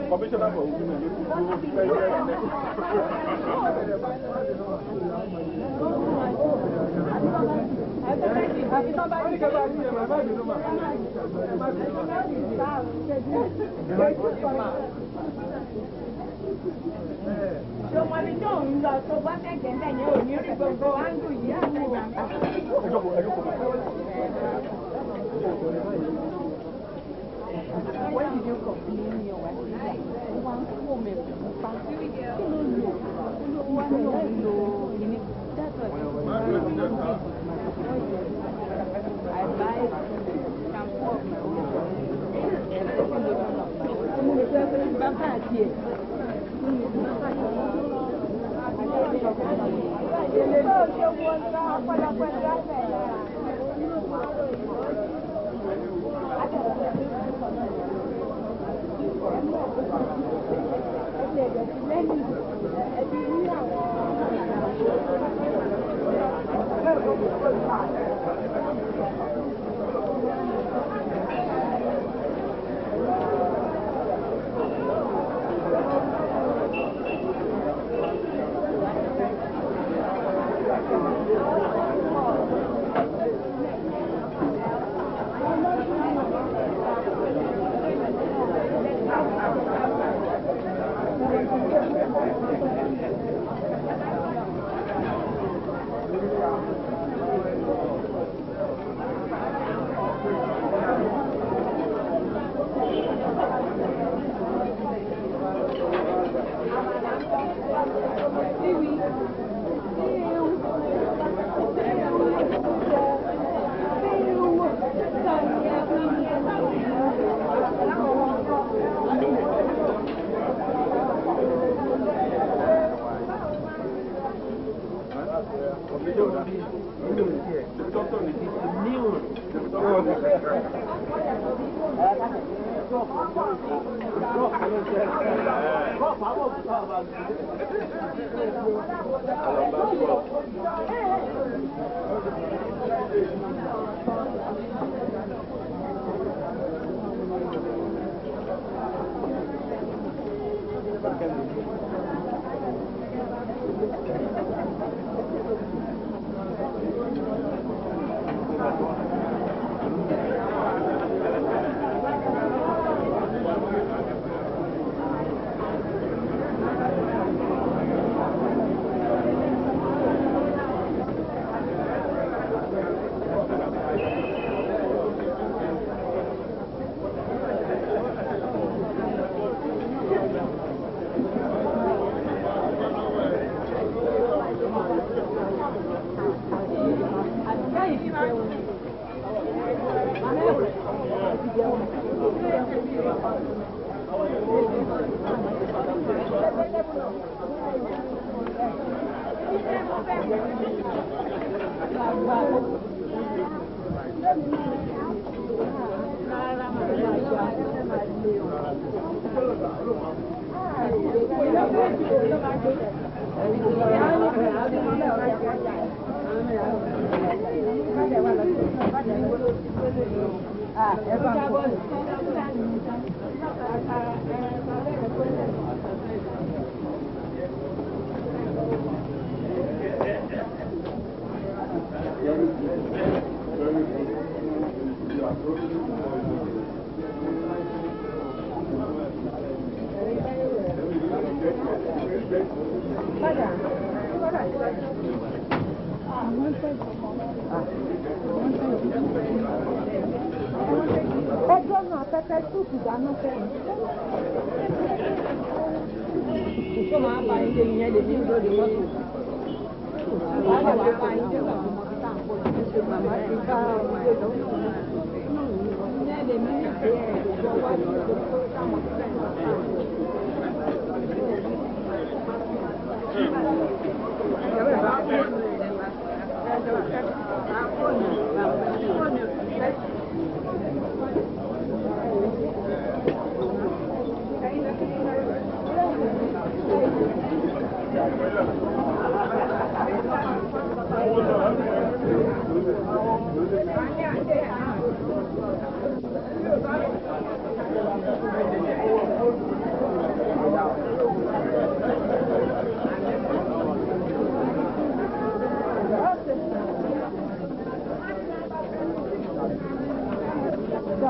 Commissioner for women. When did you complain your wife? One woman, that's what I buy shampoo of my own and lotion of my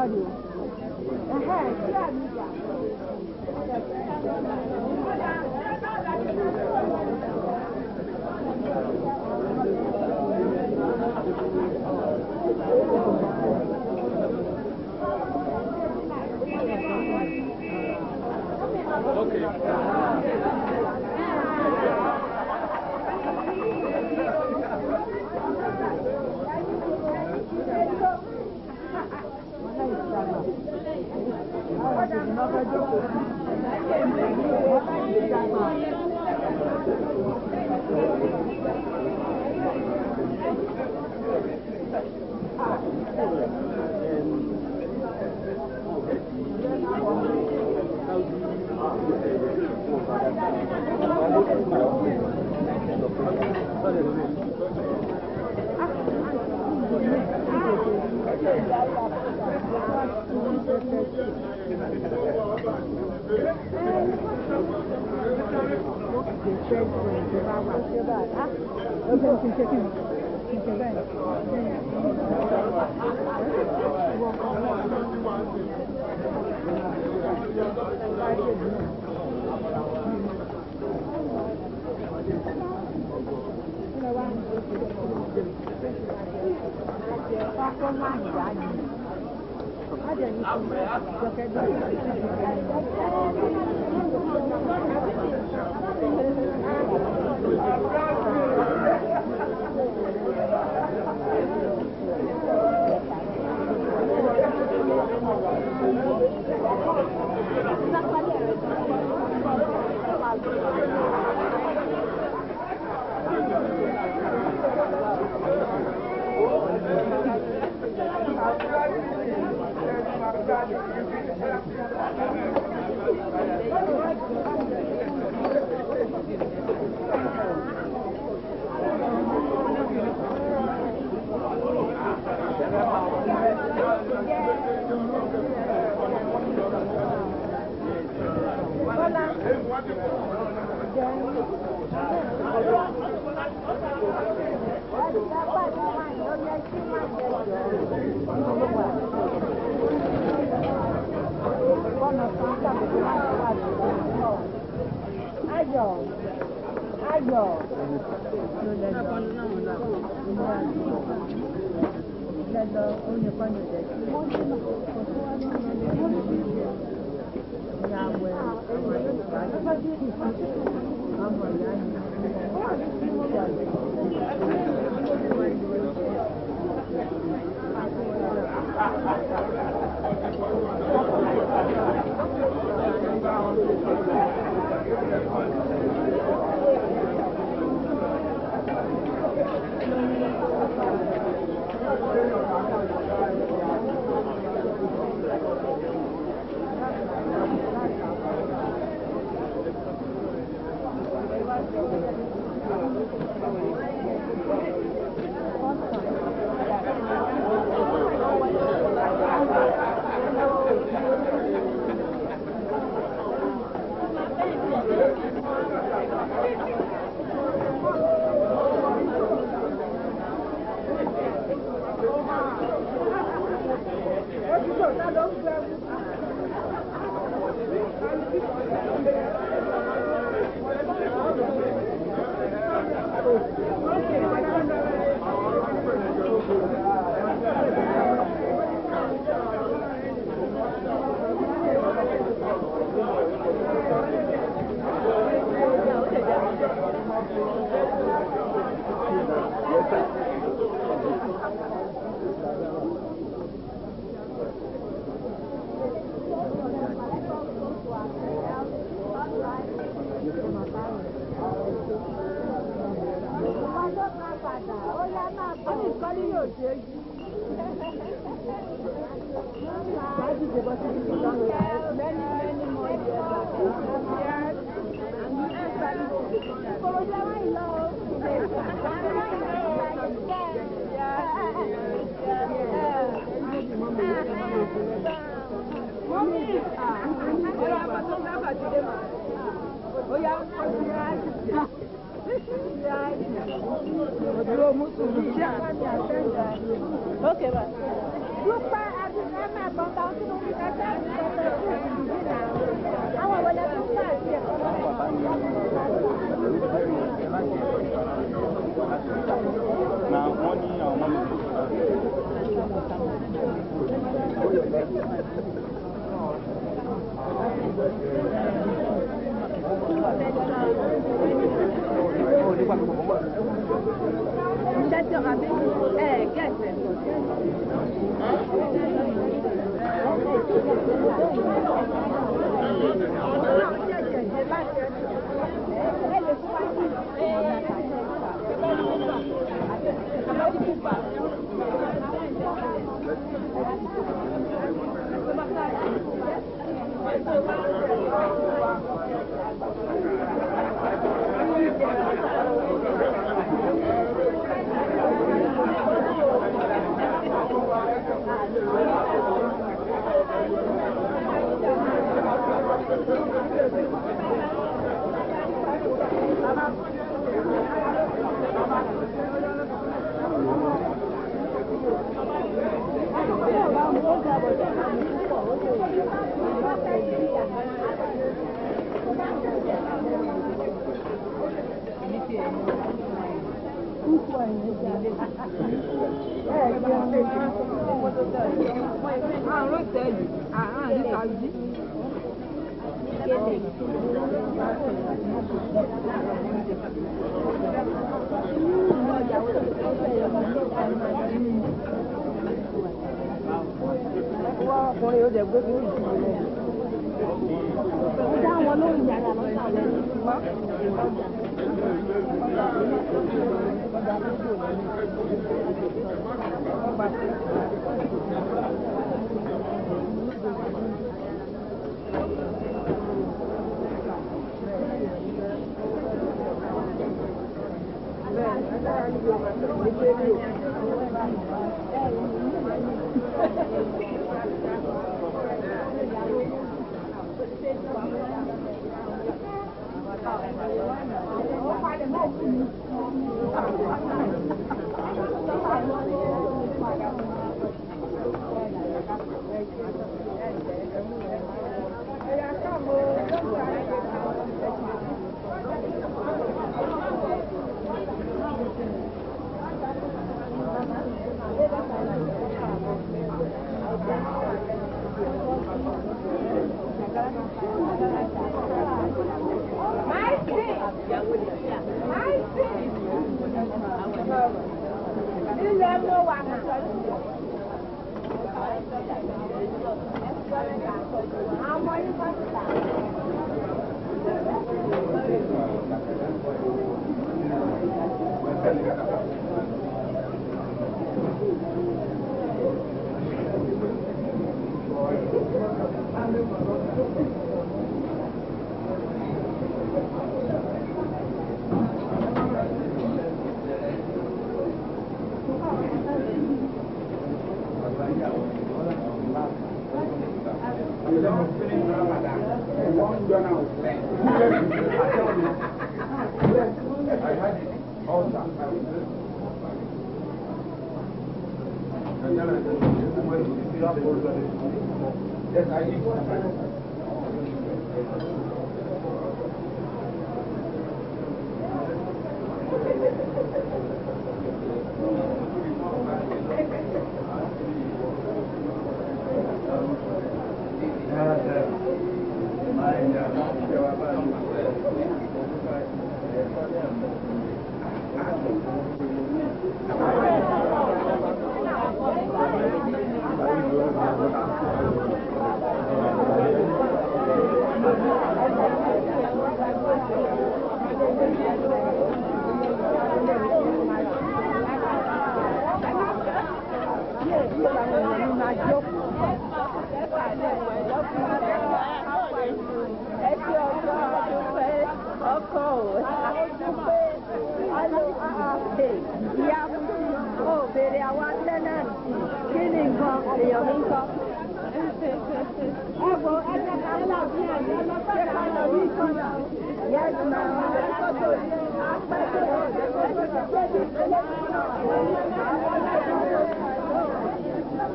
everybody. Okay, bye. Now, money or money.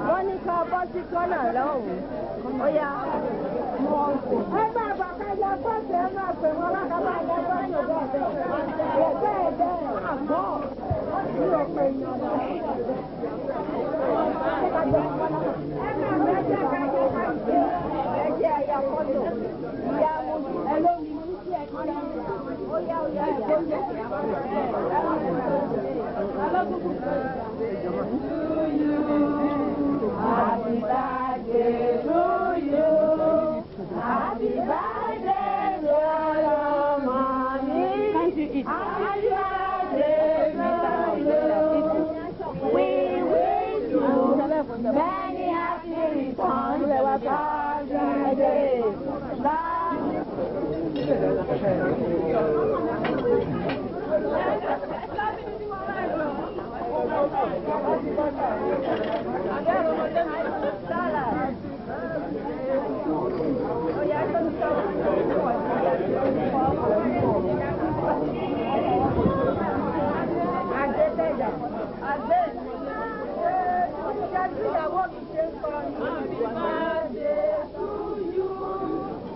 Morning, kan bọ́ sí kọ́nà lọ́hùn-ún. Ó yá. Ẹgbẹ́ àbàkájọ pọ̀sẹ̀ ẹ máa pè wọ́n lákàbà ẹgbẹ́ pọ̀sẹ̀ bẹ́ẹ̀ bẹ́ẹ̀ àgbọ̀ ní ọ̀pẹ ìyàn lọ. Ẹjẹ́ àyà fọ́tò ìyá mo ẹ ló ní mo ní sí ẹ̀kọ́ yá. Ó yá ẹ̀kọ́ yẹ. Happy birthday to you. Happy birthday, dear mommy. Can't you eat? Happy birthday to you. We wish you many happy returns of our birthday.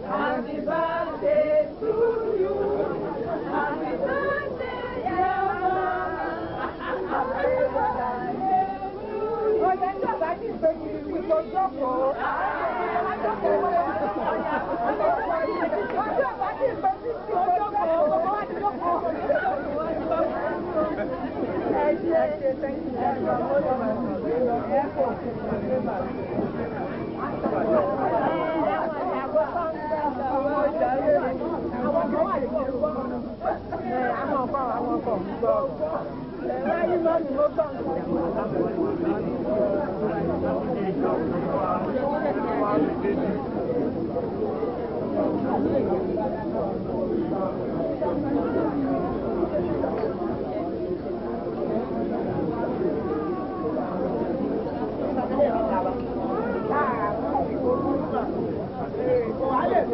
Happy birthday to you. Happy birthday,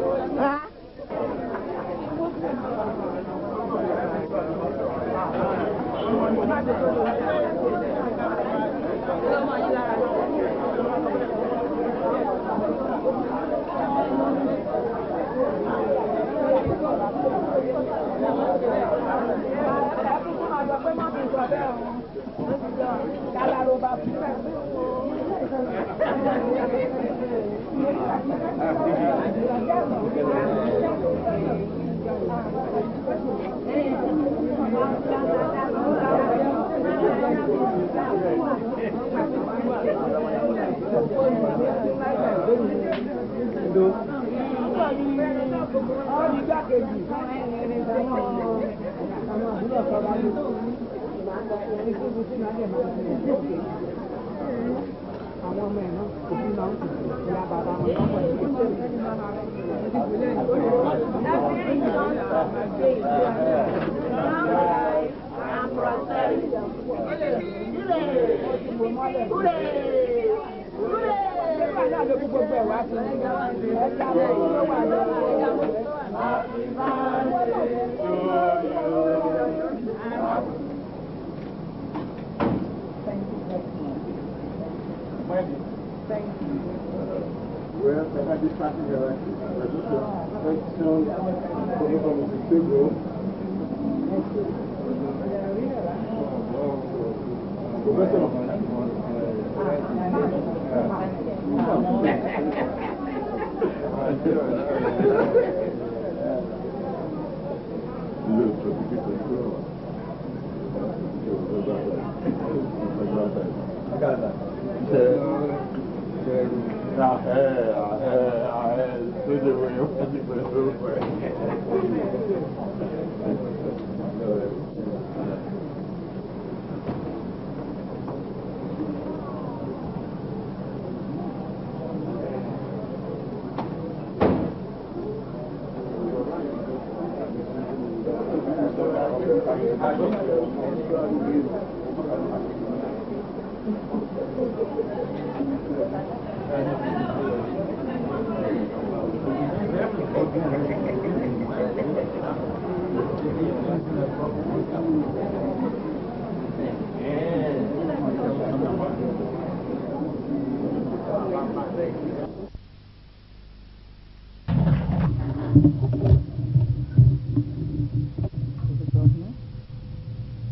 dear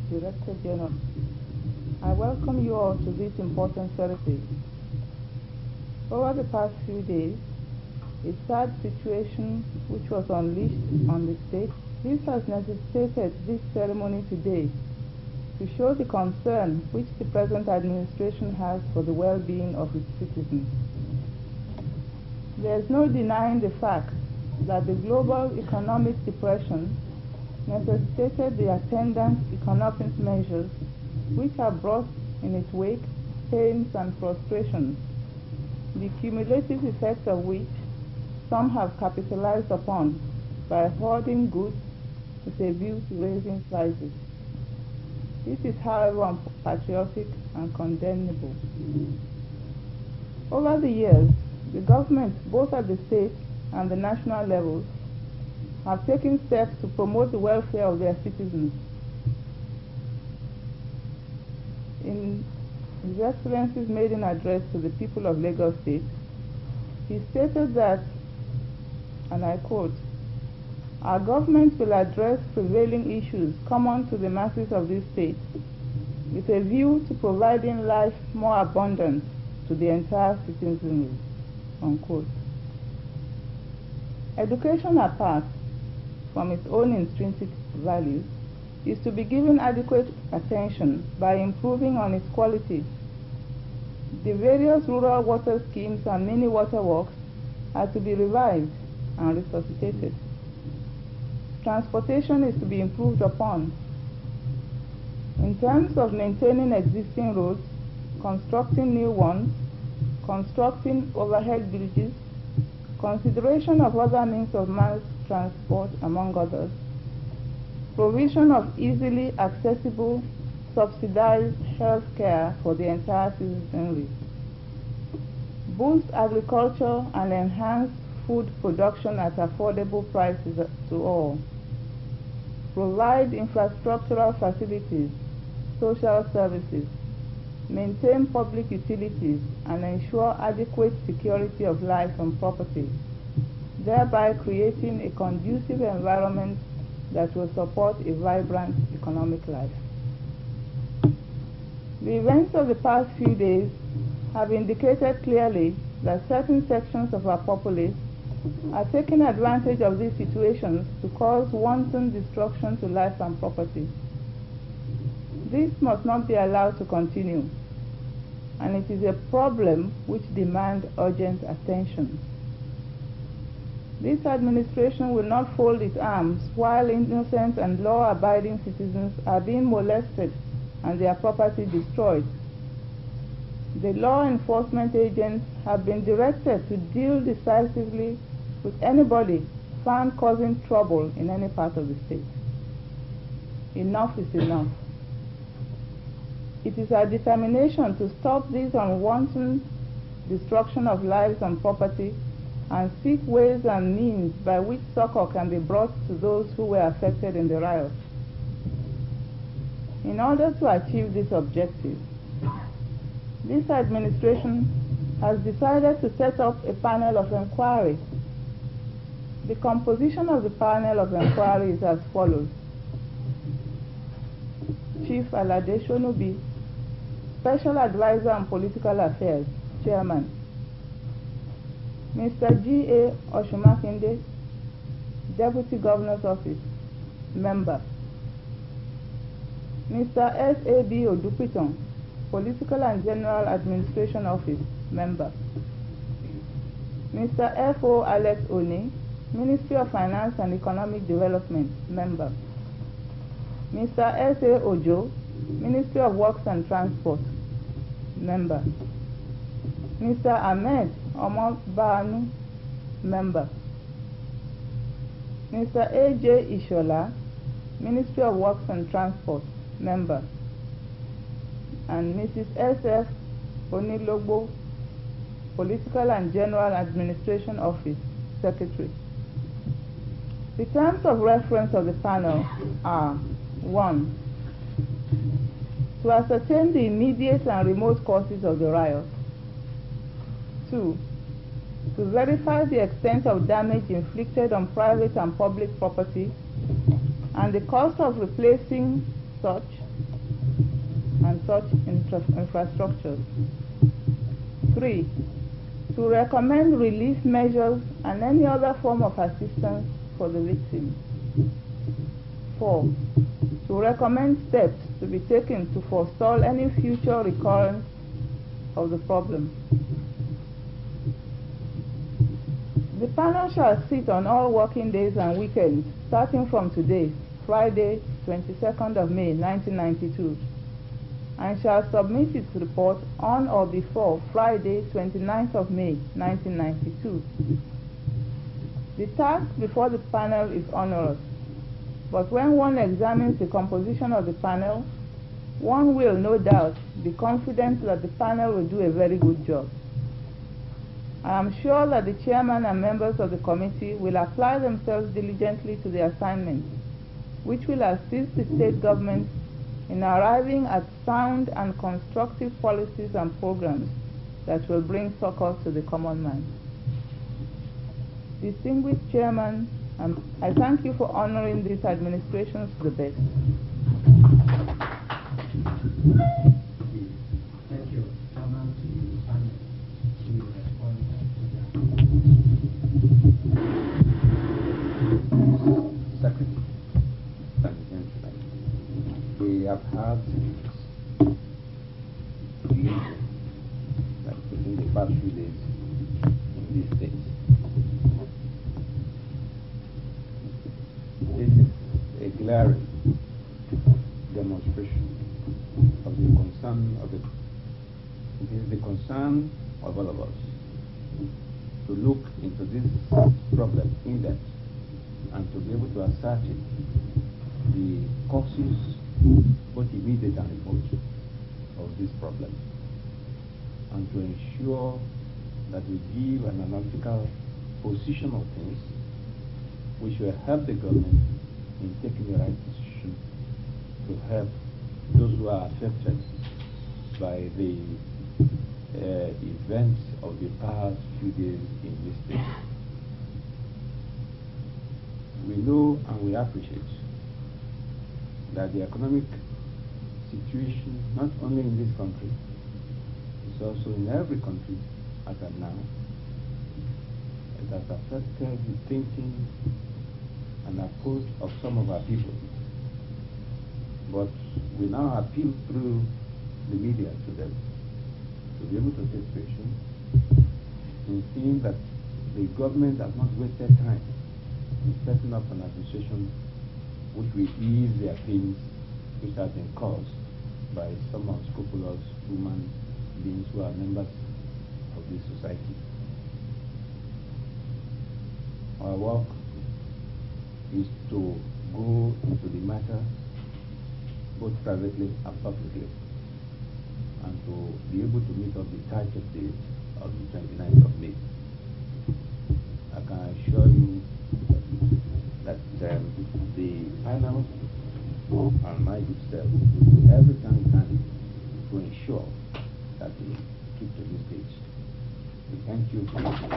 Director General, I welcome you all to this important Thursday. Over the past few days, a sad situation which was unleashed on the state, this has necessitated this ceremony today to show the concern which the present administration has for the well-being of its citizens. There is no denying the fact that the global economic depression necessitated the attendant economic measures which have brought in its wake pains and frustrations, the cumulative effects of which some have capitalized upon by hoarding goods with a view to raising prices. This is, however, unpatriotic and condemnable. Over the years, the government, both at the state and the national levels, have taken steps to promote the welfare of their citizens. In His Excellency's maiden address to the people of Lagos State, he stated that, and I quote, "Our government will address prevailing issues common to the masses of this state with a view to providing life more abundant to the entire citizenry," unquote. Education apart from its own intrinsic value is to be given adequate attention by improving on its quality. The various rural water schemes and mini water works are to be revived and resuscitated. Transportation is to be improved upon. In terms of maintaining existing roads, constructing new ones, constructing overhead bridges, consideration of other means of mass transport, among others, provision of easily accessible, subsidized health care for the entire citizenry, boost agriculture and enhance food production at affordable prices to all, provide infrastructural facilities, social services, maintain public utilities, and ensure adequate security of life and property, thereby creating a conducive environment that will support a vibrant economic life. The events of the past few days have indicated clearly that certain sections of our populace are taking advantage of these situations to cause wanton destruction to life and property. This must not be allowed to continue, and it is a problem which demands urgent attention. This administration will not fold its arms while innocent and law-abiding citizens are being molested and their property destroyed. The law enforcement agents have been directed to deal decisively with anybody found causing trouble in any part of the state. Enough is enough. It is our determination to stop this unwanted destruction of lives and property and seek ways and means by which succor can be brought to those who were affected in the riot. In order to achieve this objective, this administration has decided to set up a panel of inquiry. The composition of the panel of inquiry is as follows: Chief Alade Shonubi, Special Advisor on Political Affairs, Chairman; Mr. G.A. Oshumakinde, Deputy Governor's Office, Member; Mr. S.A.B. Odupiton, Political and General Administration Office, Member; Mr. F.O. Alex Oni, Ministry of Finance and Economic Development, Member; Mr. S.A. Ojo, Ministry of Works and Transport, Member; Mr. Ahmed Omar Banu, Member; Mr. A.J. Ishola, Ministry of Works and Transport, Member; and Mrs. S.F. Onilogbo, Political and General Administration Office, Secretary. The terms of reference of the panel are: 1. To ascertain the immediate and remote causes of the riot. 2. To verify the extent of damage inflicted on private and public property and the cost of replacing such such infrastructures. 3. To recommend relief measures and any other form of assistance for the victims. 4. To recommend steps to be taken to forestall any future recurrence of the problem. The panel shall sit on all working days and weekends starting from today, Friday, 22nd of May, 1992, and shall submit its report on or before Friday, 29th of May, 1992. The task before the panel is onerous, but when one examines the composition of the panel, one will, no doubt, be confident that the panel will do a very good job. I am sure that the chairman and members of the committee will apply themselves diligently to the assignment, which will assist the state government in arriving at sound and constructive policies and programs that will bring succor to the common man. Distinguished Chairman, I thank you for honoring this administration to the best. Thank you, Chairman, to the panel. We will respond to that. Secretary, thank you, gentlemen. We have had that within the past few days in this state. This is a glaring demonstration of the concern of it is the concern of all of us to look into this problem in depth and to be able to ascertain the causes, both immediate and remote, of this problem, and to ensure that we give an analytical position of things which will help the government in taking the right decision to help those who are affected by the events of the past few days in this state. We know and we appreciate that the economic situation, not only in this country, it's also in every country as of now, it has affected the thinking and approach of some of our people. But we now appeal through the media to them to be able to take patience in seeing that the government has not wasted time in setting up an administration which will ease their pains which have been caused by some unscrupulous human beings who are members of this society. Our work is to go into the matter both privately and publicly, and to be able to meet up the target date of the 29th of May. I can assure you that the panel and my good self will do everything we can to ensure that we keep to this page. We thank you for listening.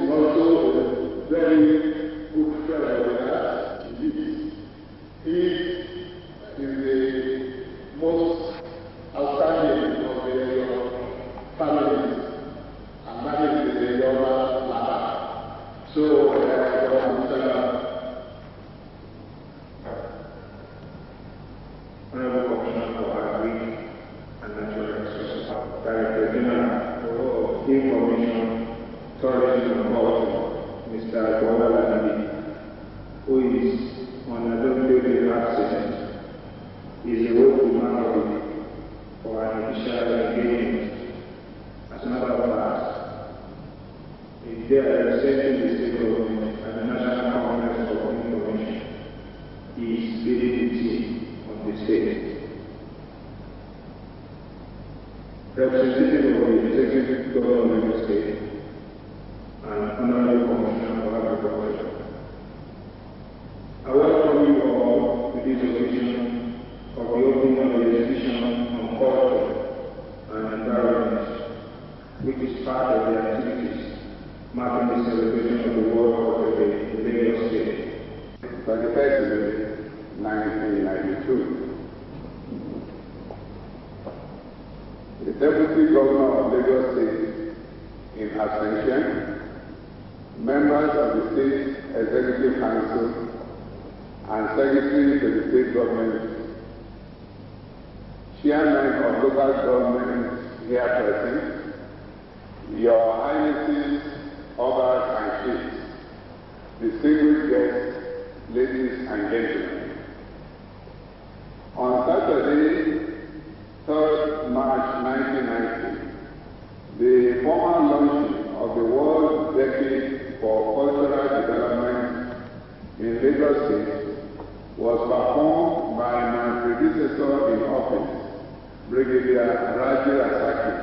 is also a very good fellow with us. He is the most outstanding of the families and manages the Yoruba matter. So, Honorable Commissioner for Agri and Natural Resources, Director General of Information, Tourism and Culture, Mr. Bola, who is on unadulterated absence, is a woeful minority for an official engagement. As a matter of fact, they are representing the state government and the National Conference of Information is leading the team of the state. Representative of the Executive Government of the State and Honorable Commissioner for Agriculture, I welcome you all to this occasion of the opening of the exhibition on culture and environment, which is part of the activities marking the celebration of the World Culture Day in Lagos State. 21st May 1992. The Deputy Governor of Lagos State in absentia, members of the State Executive Council, and Secretary to the State Government, Chairman of local government here present, Your Highnesses, Obas and Chiefs, distinguished guests, ladies and gentlemen. On Saturday, 3rd March 1990, the formal launching of the World Decade for Cultural Development in Lagos State was performed by my predecessor in office, Brigadier Raji Asaki,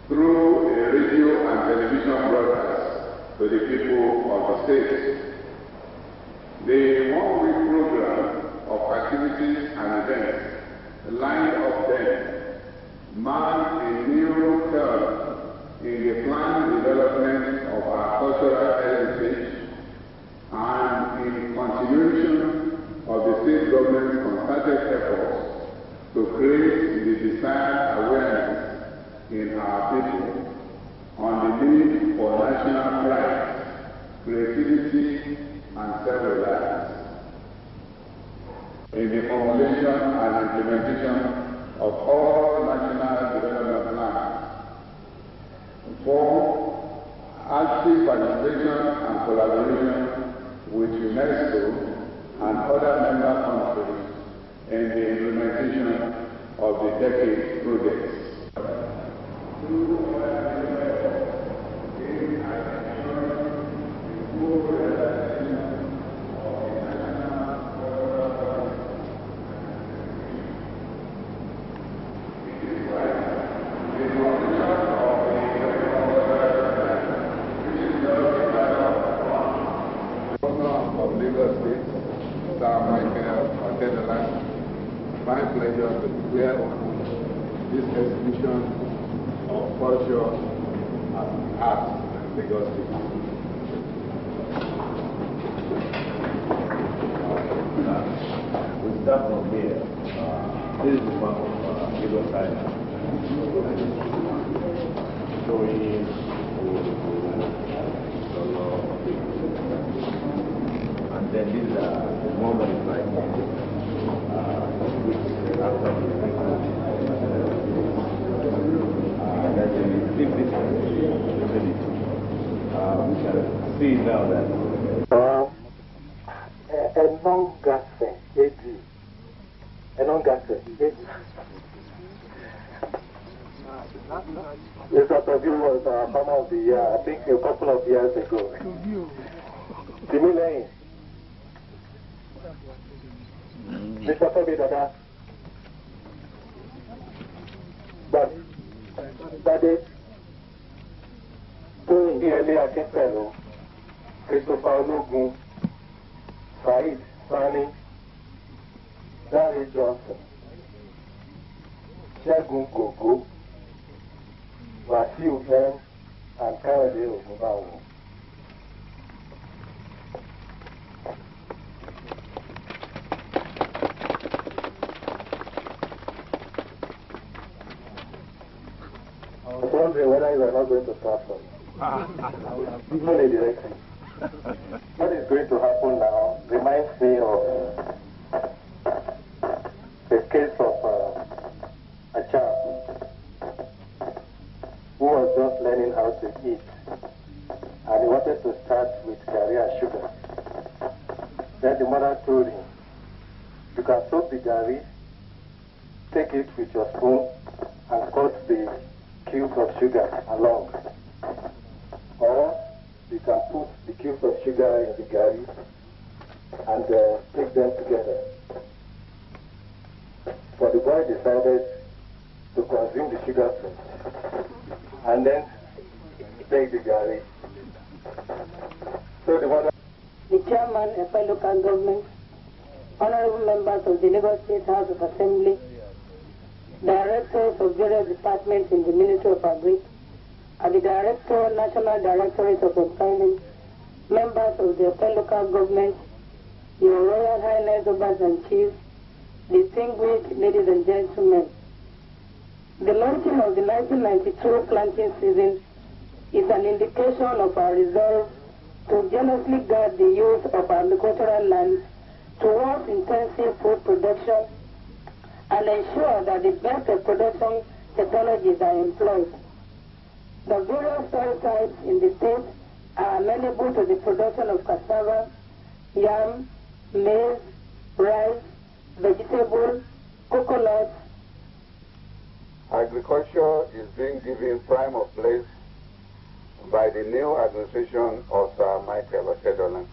through a radio and television broadcast to the people of the state. The one-week program of activities and events lined up then marked a new curve in the planned development of our cultural heritage and in continuation of the state government's concerted efforts to create the desired awareness in our people on the need for national pride, creativity, and self-reliance in the formulation and implementation of all national development plans. 4. Active participation and collaboration with UNESCO and other member countries in the implementation of the decade projects. My pleasure to declare this exhibition of culture and art in Lagos State. We start from here. This is the map of Lagos Island. Showing and then these are the more modified that is deep difference between the two. We can see now that this interview was Farmer of the Year, I think a couple of years ago. Similarly, Mr. Toby Dada, but it to Eli Akinpelu, Christopher Ologun, Said Sani, Larry Johnson, Segun Gogo, Wasiu M, and Kayode Ogunbawo. we are not going to start from. Even a directive. What is going to happen now reminds me of the case of a child who was just learning how to eat, and he wanted to start with curry and sugar. Then the mother told him, you can soak the curry, take it with your spoon, and cut the cubes of sugar along. Or you can put the cubes of sugar in the curry and take them together. But the boy decided to consume the sugar first and then take the curry. So the mother, the chairman of the local government, honorable members of the Lagos State House of Assembly, directors of various departments in the Ministry of Agri, and the Director, National Directorate of Employment, members of the local government, Your Royal Highness, Obas and Chiefs, distinguished ladies and gentlemen. The launching of the 1992 planting season is an indication of our resolve to jealously guard the use of agricultural land towards intensive food production and ensure that the best of production technologies are employed. The various soil types in the state are amenable to the production of cassava, yam, maize, rice, vegetables, coconuts. Agriculture is being given prime of place by the new administration of Sir Michael Otedola.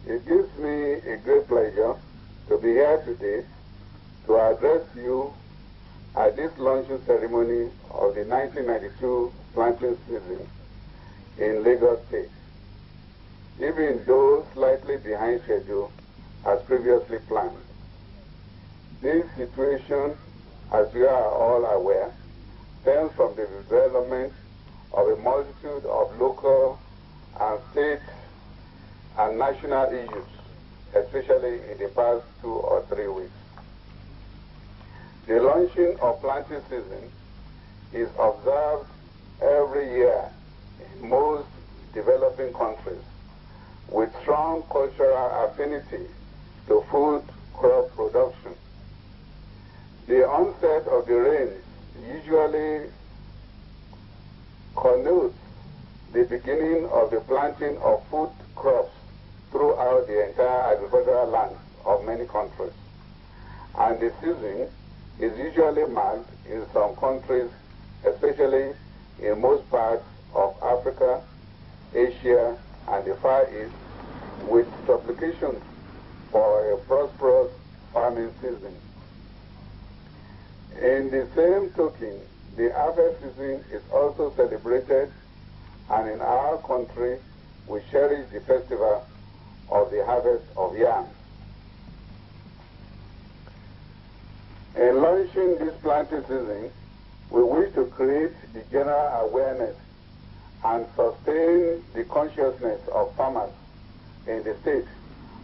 It gives me a great pleasure to be here today to address you at this launching ceremony of the 1992 planting season in Lagos State, even though slightly behind schedule as previously planned. This situation, as we are all aware, stems from the development of a multitude of local and state and national issues, especially in the past 2 or 3 weeks. The launching of planting season is observed every year in most developing countries with strong cultural affinity to food crop production. The onset of the rains usually connotes the beginning of the planting of food crops throughout the entire agricultural lands of many countries. And the season is usually marked in some countries, especially in most parts of Africa, Asia, and the Far East, with supplications for a prosperous farming season. In the same token, the harvest season is also celebrated, and in our country, we cherish the festival of the harvest of yam. In launching this planting season, we wish to create the general awareness and sustain the consciousness of farmers in the state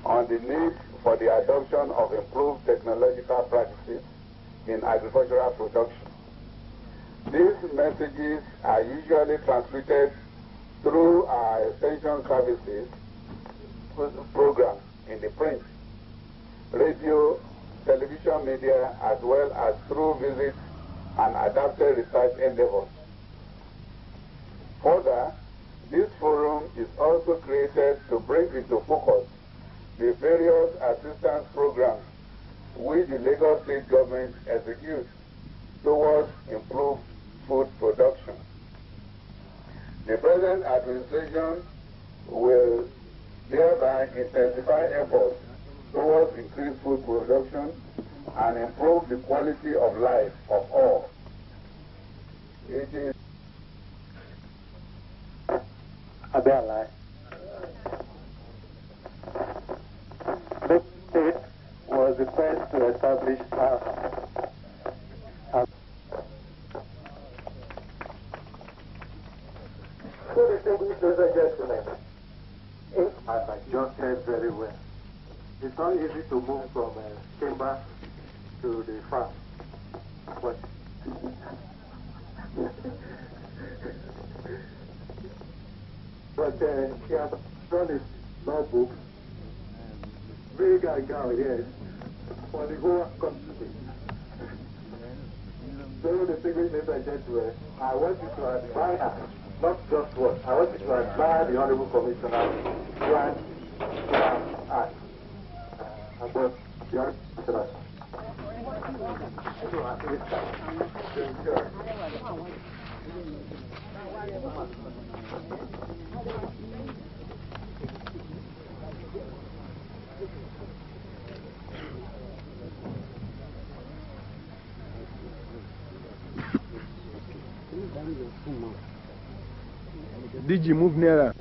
on the need for the adoption of improved technological practices in agricultural production. These messages are usually transmitted through our extension services programs in the print, radio, television media, as well as through visits and adapted research endeavors. Further, this forum is also created to bring into focus the various assistance programs which the Lagos State government executes towards improved food production. The present administration will thereby intensify efforts towards increased food production and improve the quality of life of all. It is Abela. This state was the first to establish So distinguished ladies and gentlemen, as I just said very well, it's not easy to move from chamber to the farm, but But he has done his notebook, big and gown, yes, for the whole country. So the English ladies and gentlemen, I want you to admire, not just what, I want you to admire the Honorable Commissioner, Grant, Act. And then the Honorable Commissioner. DG, move nearer.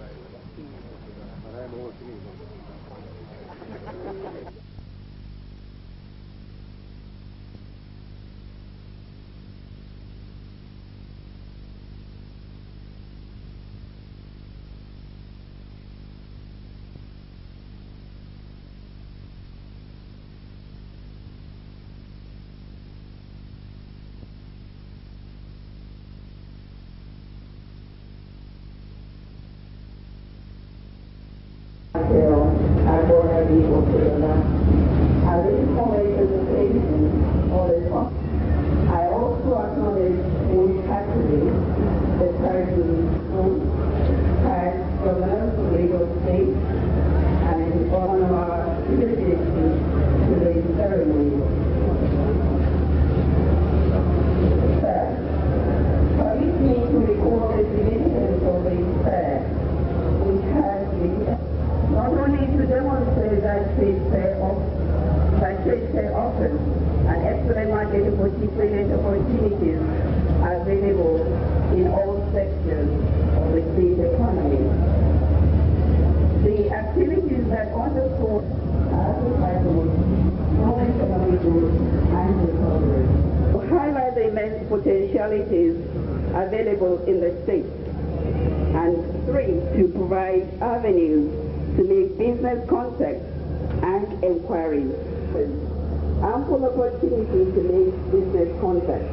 I also acknowledge with happiness the person has governors of Lagos State and in honor of our invitation to the ceremony. Sir, permit me to recall the significance of the fair, which has been not only to demonstrate that trade fair offers an excellent market opportunities are available in all sectors of the state economy. The activities that underscore economic growth and recovery to highlight the immense potentialities available in the state, and 3, to provide avenues to make business contacts and inquiries. Ample opportunity to make business contacts.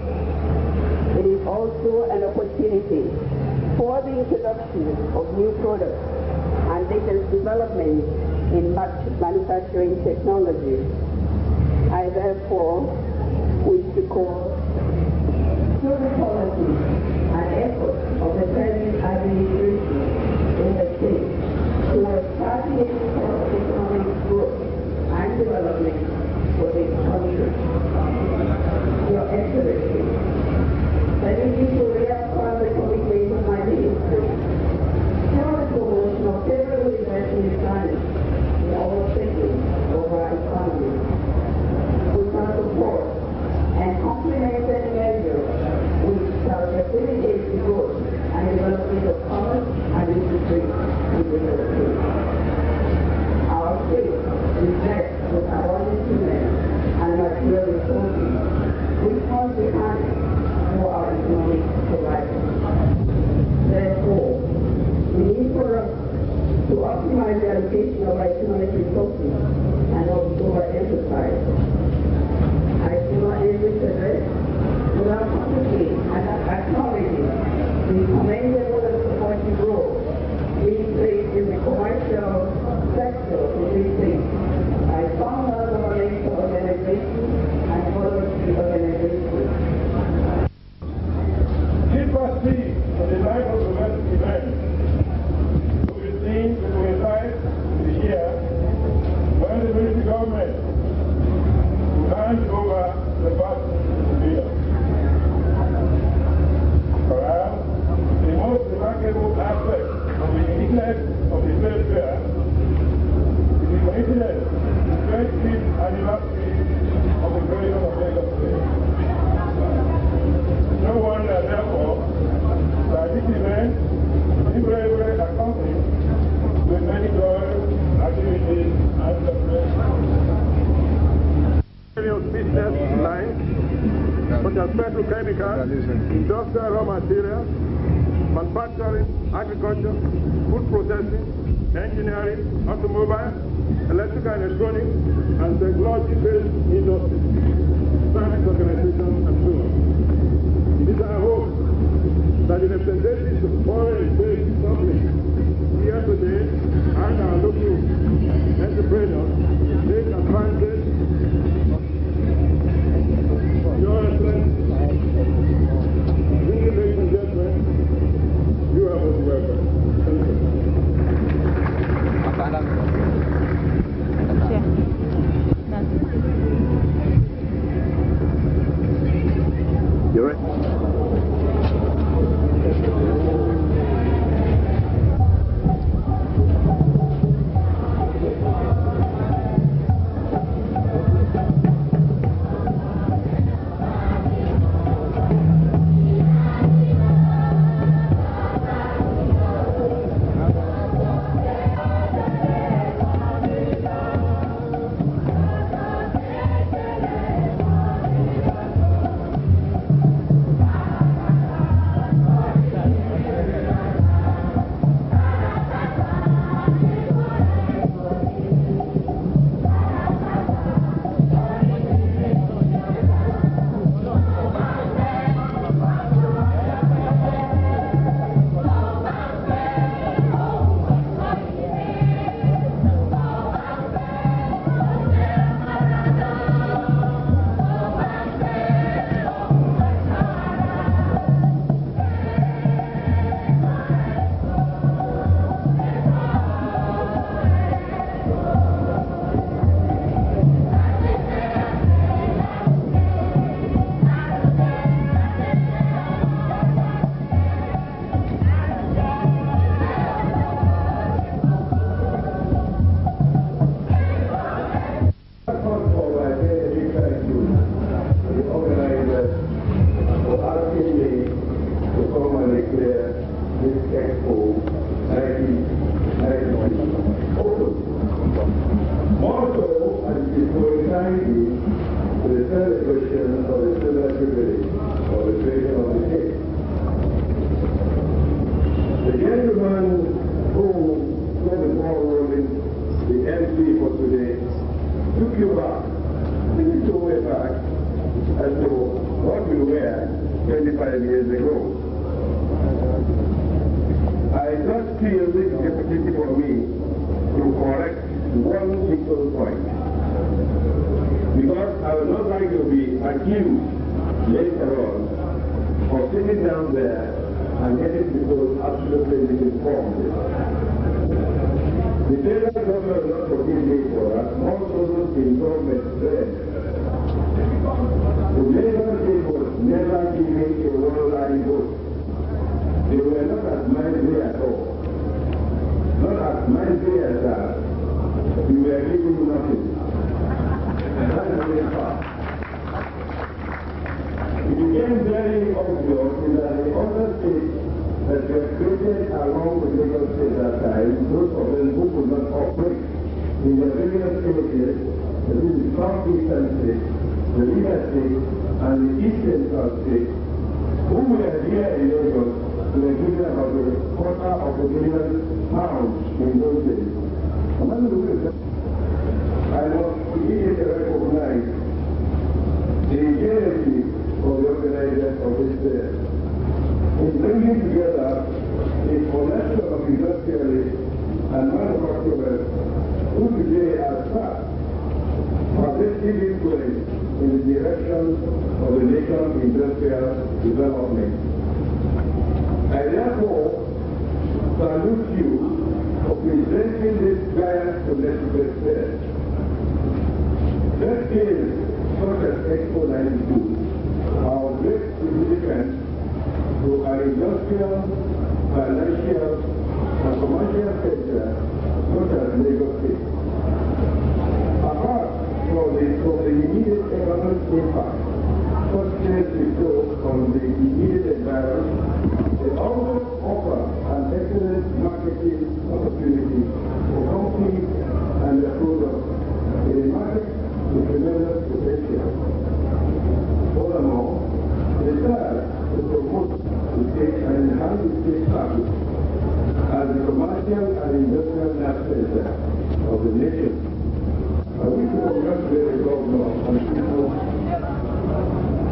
It is also an opportunity for the introduction of new products and business development in manufacturing technology. I therefore wish to call through the policy and efforts of the present administration in the state towards targeted economic growth and development for the country. Your Excellency, permit me to reaffirm the commitment of my ministry for the promotion of favorable investment climate in all sectors of our economy. We must support and complement any measure which shall facilitate the growth and development of commerce and industry in the state. Our state is blessed with abundant human and material resources, which must be harnessed for our economic survival. Therefore, we need for us to optimize the allocation of our economic resources and also our enterprise. I do not end this address without publicly and acknowledging the commendable and supportive role being played in the commercial sector of this state. I found out organizations and voluntary organizations. Keep us pleased in the light of the last event. We will seem to coincide the year when the military government will hand over the past billion. Perhaps the most remarkable aspect of the uniqueness of the state fair is the coincidence with the 25th anniversary of the creation of Lagos State. No wonder, therefore, that this event is invariably accompanied with many joys, activities, and celebrations. Business lines such as petrochemicals, industrial raw materials, manufacturing, agriculture, food processing, engineering, automobile, electrical and electronics, and technology-based industries, science organizations, and so on. It's our hope that the representatives of foreign-based companies here today and our local entrepreneurs take advantage of your Excellency. Ladies and gentlemen, you are most welcome. Thank you. You're right.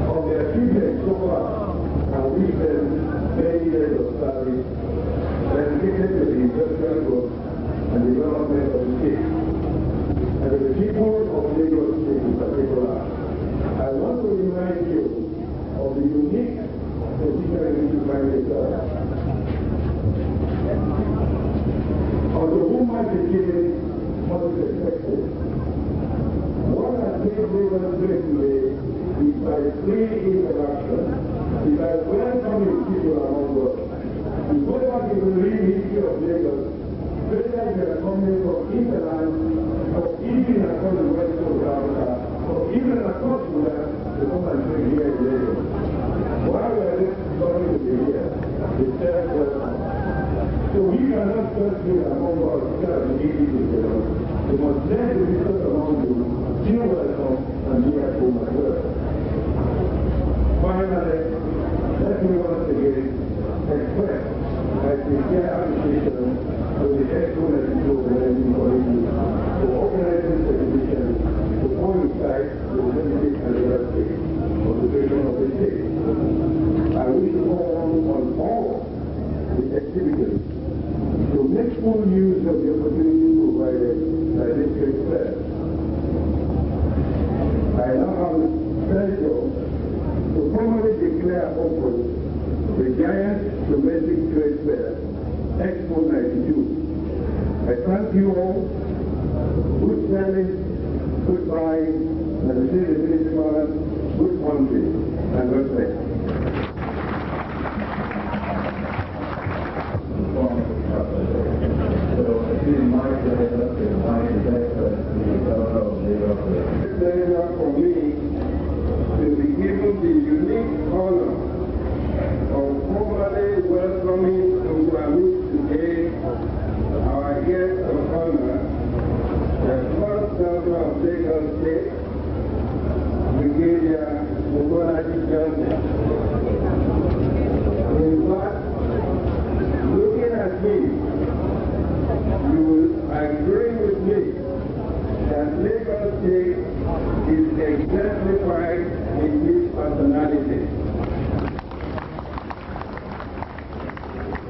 Of the achievements so far network and development of the state. And the people of Lagos State in particular, I want to remind you of the unique position in which you find yourself. Although whom might be given what is expected, what has made Lagos great today is by free interaction, is by welcoming people around the world. You go back in the real history of Lagos, traders were coming from Interland, or even across the west coast of Africa, or even across the world to come and trade here in Lagos. Why were they coming to be here? They said, so we cannot just be among ourselves and easy to get on. We must let the people around you feel welcome and be at home as well. Finally, let me once again express my sincere appreciation to the excellent people who have been calling you for organizing this exhibition to coincide with the 75th anniversary of the creation of the state. I wish all on all the exhibitors to make full use of the opportunity provided by this great fair. I now have the pleasure to formally declare open the giant domestic trade fair, Expo 92. I thank you all. Good selling, good buying, and the good country, and God bless. Pleasure for me to be given the unique honor of formally welcoming into our midst today our guest of honor, the first governor of Lagos State, Brigadier Mobolaji Johnson. In fact, looking at me, you will agree with me that Lagos State is exemplified in this personality.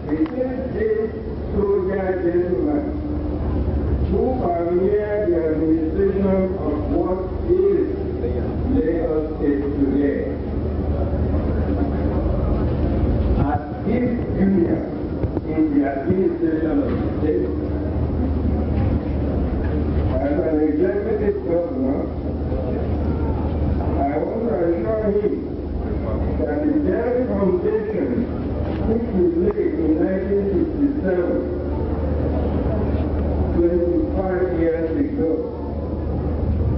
It is this soldier gentleman who pioneered the administration of what is Lagos State today. As his junior in the administration of the state, as an executive governor, I want to assure him that the very foundation which we laid in 1967, 25 years ago,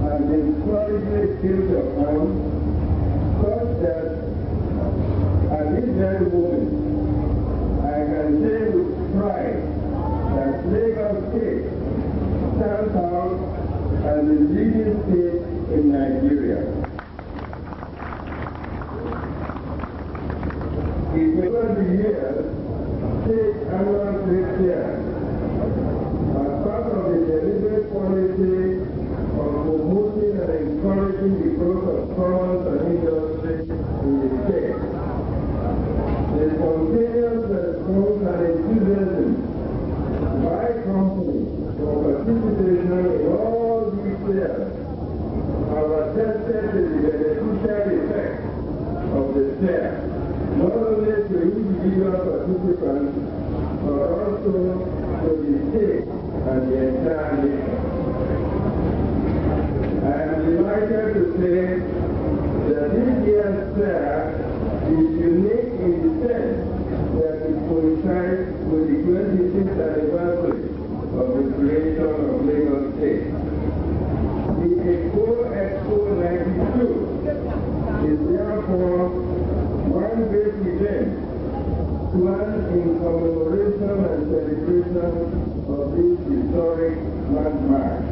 has been solidly built upon, such that at this very moment, I can say with pride that Lagos State stands out as the leading state in Nigeria. It may not be here, state annual trade fair, as part of the deliberate policy of promoting and encouraging the growth of commerce and industry in the state. The spontaneous response and enthusiasm by companies for participation in all these fairs have attested to the beneficial effect of the fair, not only to individual participants, but also to the state and the entire nation. I am delighted to say that this year's fair is unique in the sense that it coincides with the 25th anniversary of the creation of Lagos State. The Expo 92 is therefore one great event planned in commemoration and celebration of this historic landmark.